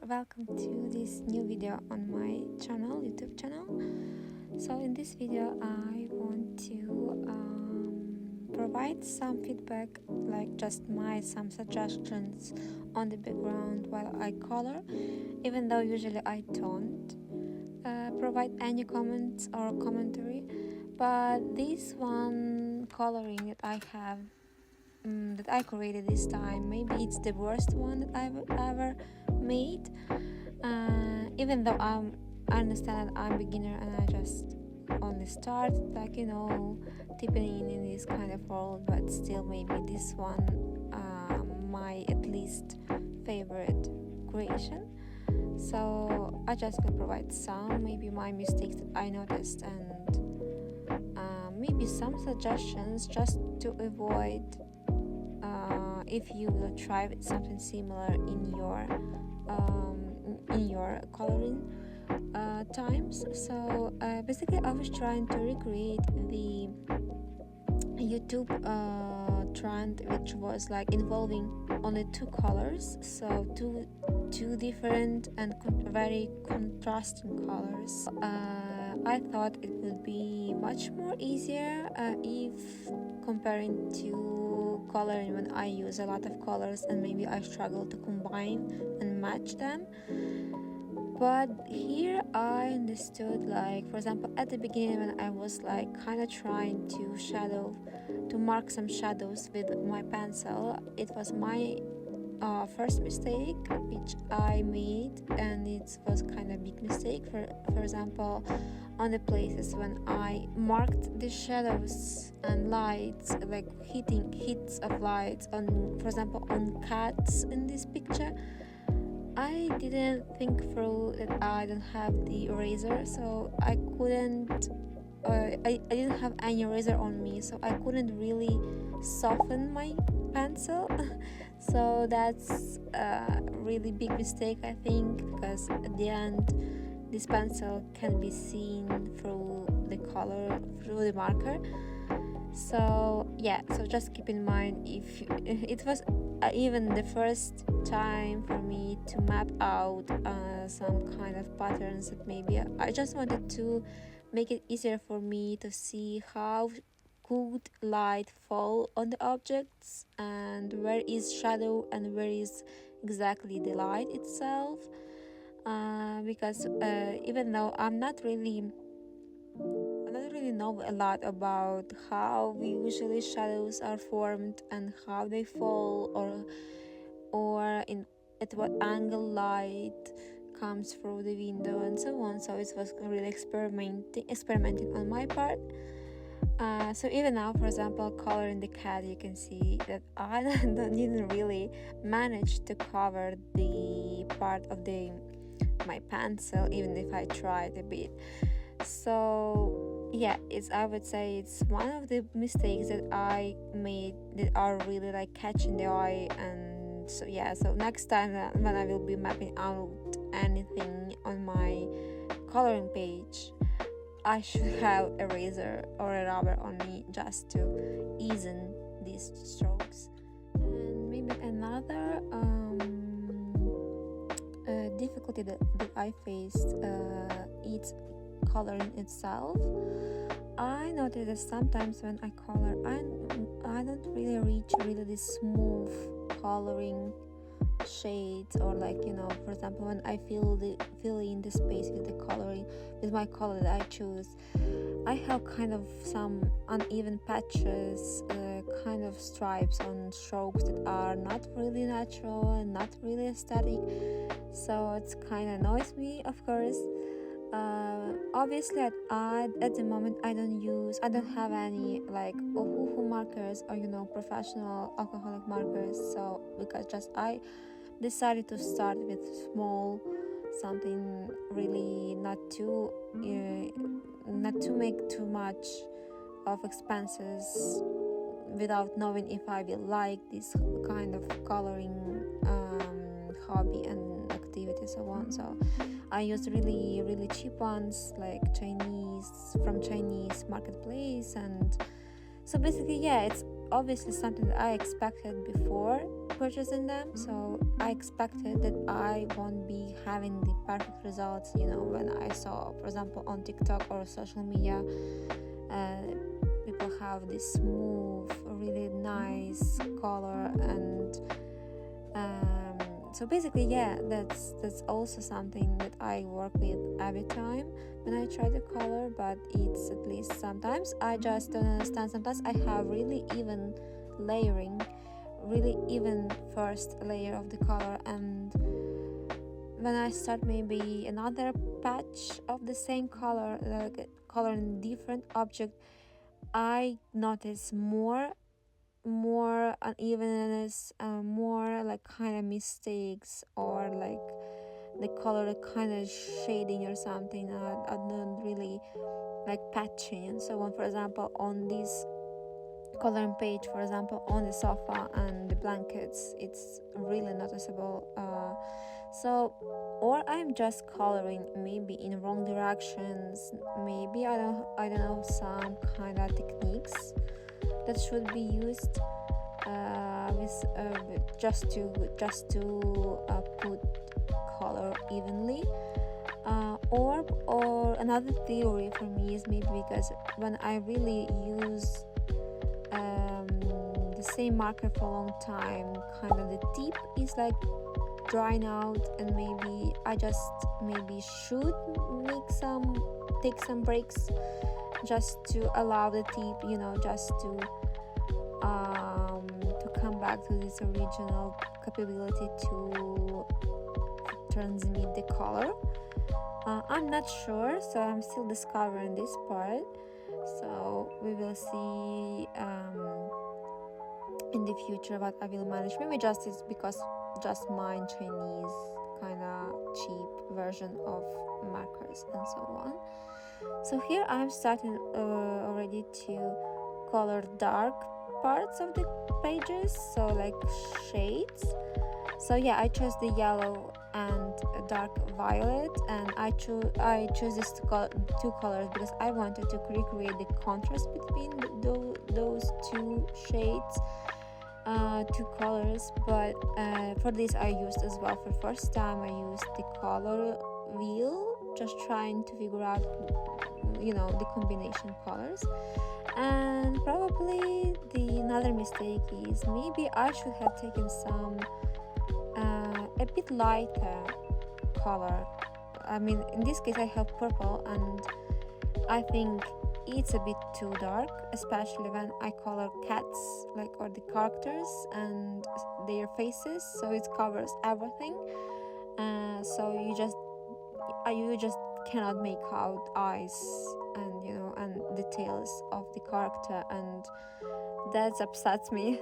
welcome to this new video on my YouTube channel. So in this video I want to provide some feedback, like just some suggestions on the background while I color, even though usually I don't provide any comments or commentary. But this one coloring that I have that I created this time, maybe it's the worst one that I've ever made, even though I understand that I'm beginner and I just only start tipping in this kind of world, but still maybe this one my at least favorite creation. So I just can provide some maybe my mistakes that I noticed, and maybe some suggestions just to avoid if you will try with something similar in your coloring times. So basically I was trying to recreate the YouTube trend, which was like involving only two colors, so two different and very contrasting colors. I thought it would be much more easier if comparing to coloring when I use a lot of colors and maybe I struggle to combine and match them. But here I understood, like for example at the beginning when I was like kind of trying to mark some shadows with my pencil, it was my first mistake which I made, and it was kind of big mistake. For example, on the places when I marked the shadows and lights, like hits of lights on, for example, on cats in this picture, I didn't think through that I don't have the eraser, so I couldn't I didn't have any eraser on me, so I couldn't really soften my pencil. So that's a really big mistake, I think, because at the end this pencil can be seen through the color, through the marker. So just keep in mind, if it was even the first time for me to map out some kind of patterns that maybe I just wanted to make it easier for me to see how could light fall on the objects and where is shadow and where is exactly the light itself, because even though I not really know a lot about how usually shadows are formed and how they fall, or at what angle light comes through the window and so on. So it was really experimenting on my part. So even now, for example, coloring the cat, you can see that I didn't really manage to cover the part of my pencil, even if I tried a bit. So I would say it's one of the mistakes that I made that are really like catching the eye. And so next time when I will be mapping out anything on my coloring page, I should have a razor or a rubber on me just to ease these strokes. And maybe another difficulty that I faced is coloring itself. I noticed that sometimes when I color, I don't really reach the smooth coloring shades, or for example when I fill in the space with my color that I choose, I have kind of some uneven patches, kind of stripes on strokes that are not really natural and not really aesthetic. So it's kind of annoys me, of course. Obviously at the moment I don't have any like Ohuhu markers or professional alcoholic markers, so because I decided to start with small, something really not to make too much of expenses without knowing if I will like this kind of coloring hobby and activity, so on. So I used really cheap ones, like Chinese marketplace. And so basically it's obviously something that I expected before purchasing them. So I expected that I won't be having the perfect results, when I saw, for example, on TikTok or social media, uh, people have this smooth, really nice color, and so basically, yeah, that's also something that I work with every time when I try to color. But it's, at least sometimes, I just don't understand. Sometimes I have really even layering, really even first layer of the color, and when I start maybe another patch of the same color, like color in different object, I notice more unevenness, more like kind of mistakes, or like the color kind of shading or something. I don't really like patching and so on. For example, on this coloring page, for example, on the sofa and the blankets, it's really noticeable. So, or I'm just coloring maybe in wrong directions. Maybe I don't know some kind of techniques that should be used just to put color evenly. Or another theory for me is maybe because when I really use the same marker for a long time, kind of the tip is like drying out, and maybe I just maybe should take some breaks just to allow the tip, just to come back to this original capability to transmit the color. I'm not sure, so I'm still discovering this part. So we will see in the future what I will manage. Maybe just it's because just mine Chinese kind of cheap version of markers and so on. So here I'm starting already to color dark parts of the pages, so like shades. So yeah, I chose the yellow and dark violet, and I chose these two colors because I wanted to recreate the contrast between those two shades, two colors. But for this I used as well, for first time I used the color wheel, just trying to figure out the combination colors. And probably another mistake is maybe I should have taken some a bit lighter color. I mean, in this case I have purple, and I think it's a bit too dark, especially when I color cats, like, or the characters and their faces, so it covers everything. So you just cannot make out eyes and and details of the character, and that upsets me.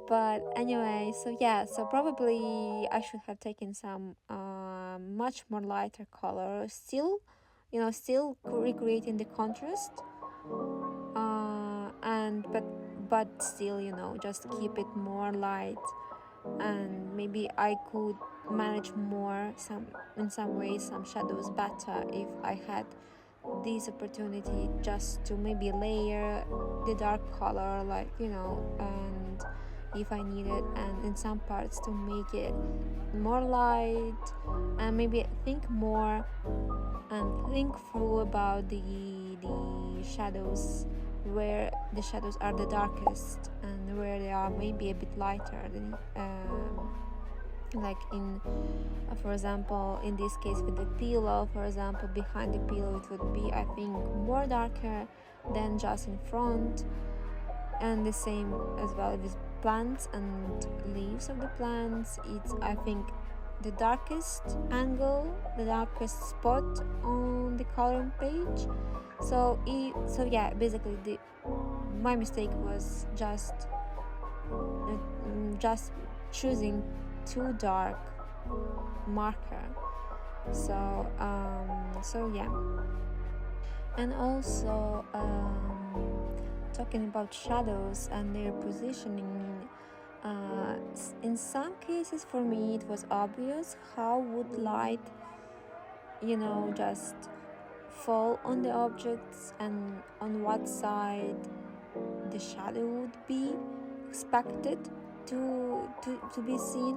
But anyway, so yeah, so probably I should have taken some much more lighter color, still recreating the contrast, and but still, just keep it more light. And maybe I could manage more in some ways some shadows better if I had this opportunity just to maybe layer the dark color, like, and if I need it, and in some parts to make it more light, and maybe think more and think through about the shadows, where the shadows are the darkest and where they are maybe a bit lighter than like in for example, in this case with the pillow, for example, behind the pillow it would be, I think, more darker than just in front. And the same as well with plants and leaves of the plants. It's, I think, the darkest angle, the darkest spot on the coloring page. So yeah, basically my mistake was just choosing too dark marker. So yeah. And also talking about shadows and their positioning, in some cases for me it was obvious how would light just fall on the objects and on what side the shadow would be expected to be seen.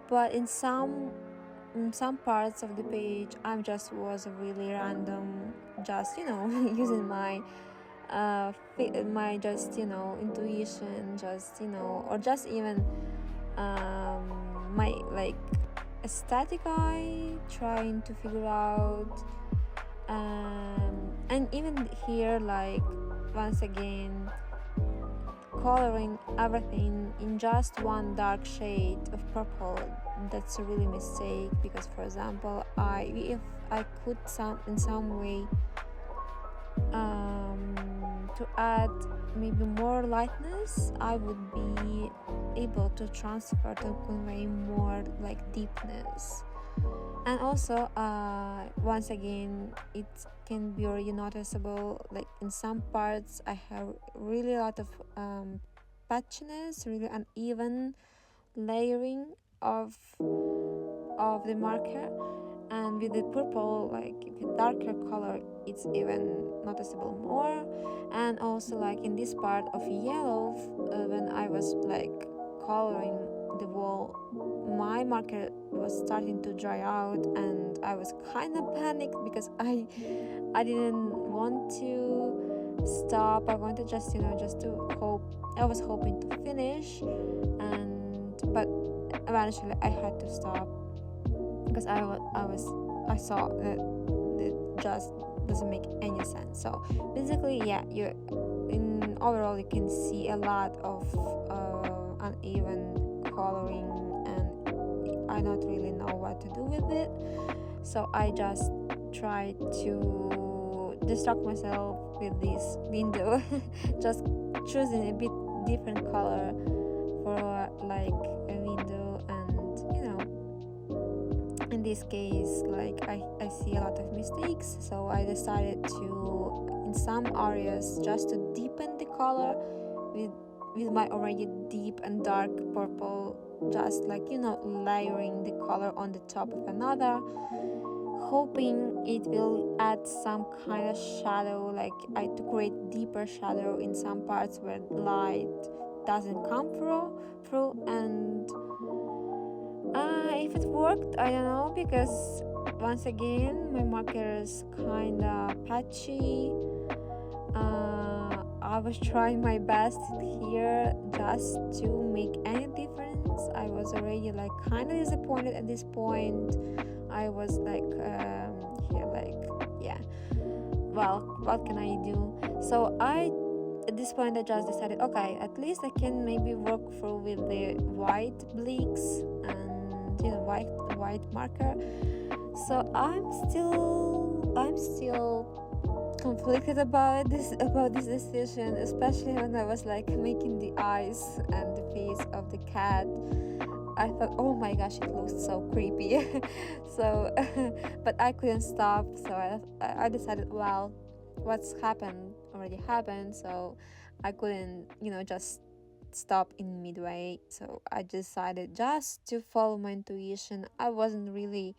But in some parts of the page I just was really random, just using my just intuition, just or just even my like aesthetic eye, trying to figure out. And even here, like, once again, coloring everything in just one dark shade of purple, that's a really mistake. Because, for example, if I could in some way to add maybe more lightness, I would be able to transfer, to convey more like deepness. And also once again, it can be already noticeable, like in some parts I have really a lot of patchiness, really uneven layering of the marker. And with the purple, like with darker color, it's even noticeable more. And also, like in this part of yellow, when I was like coloring the wall, my marker was starting to dry out, and I was kind of panicked because I didn't want to stop. I wanted just to hope. I was hoping to finish, but eventually I had to stop because I saw that it just doesn't make any sense. So basically, yeah, in overall you can see a lot of uneven coloring, and I don't really know what to do with it. So I just tried to distract myself with this window, just choosing a bit different color for like a window. And in this case, like I see a lot of mistakes, so I decided to, in some areas, just to deepen the color with my already deep and dark purple, just like layering the color on the top of another, hoping it will add some kind of shadow, like to create deeper shadow in some parts where light doesn't come through. And if it worked, I don't know, because once again my marker is kinda patchy. I was trying my best here just to make any difference. I was already like kinda disappointed at this point. I was like here, like, yeah, well, what can I do? So at this point I just decided, okay, at least I can maybe work through with the white bleaks and white marker. So I'm still conflicted about this decision, especially when I was like making the eyes and the face of the cat. I thought, oh my gosh, it looks so creepy. So but I couldn't stop, so I decided, well, what's happened already happened, so I couldn't just stop in midway. So I decided just to follow my intuition. I wasn't really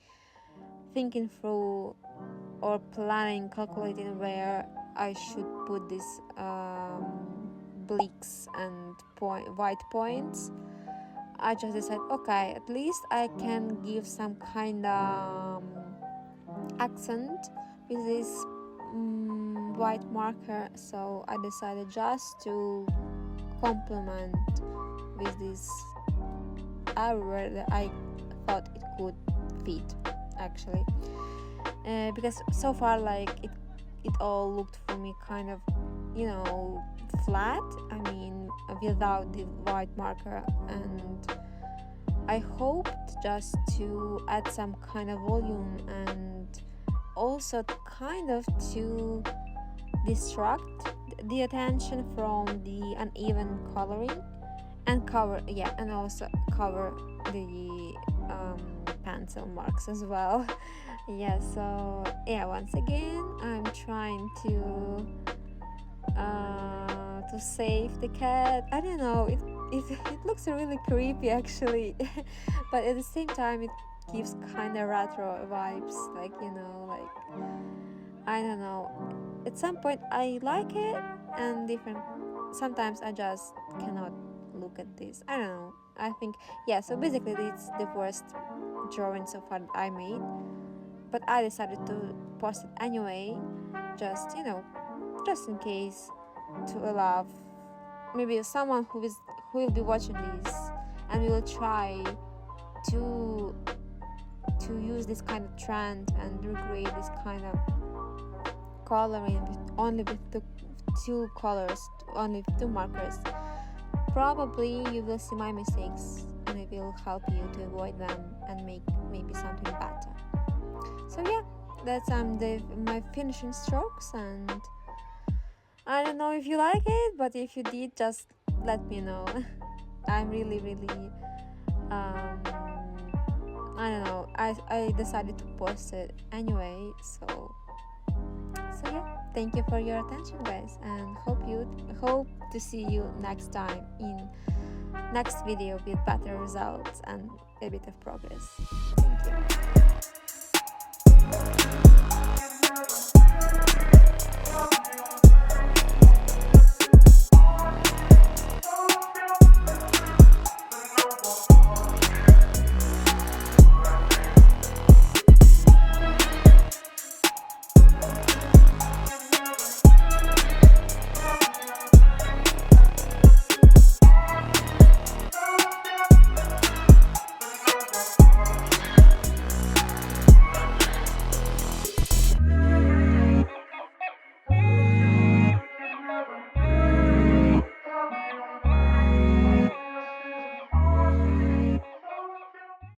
thinking through or planning, calculating where I should put these bleaks and white points. I just decided, okay, at least I can give some kind of accent with this white marker. So I decided just to complement with this everywhere that I thought it could fit, actually. Because so far, like, it all looked for me kind of flat, I mean, without the white marker. And I hoped just to add some kind of volume, and also kind of to distract the attention from the uneven coloring, and also cover the pencil marks as well. Yeah, so once again I'm trying to save the cat. I don't know, it looks really creepy, actually. But at the same time it gives kind of retro vibes, like like, I don't know, at some point I like it, and different sometimes I just cannot look at this. I don't know. I think, yeah, so basically it's the worst drawing so far that I made, but I decided to post it anyway, just, just in case, to allow maybe someone who will be watching this and will try to use this kind of trend and recreate this kind of coloring only with the two colors, only with two markers. Probably you will see my mistakes and I will help you to avoid them and make maybe something better. So yeah, that's my finishing strokes, and I don't know if you like it, but if you did, just let me know. I'm really I don't know, I decided to post it anyway, so yeah, thank you for your attention, guys, and hope to see you next time in next video with better results and a bit of progress. Thank you.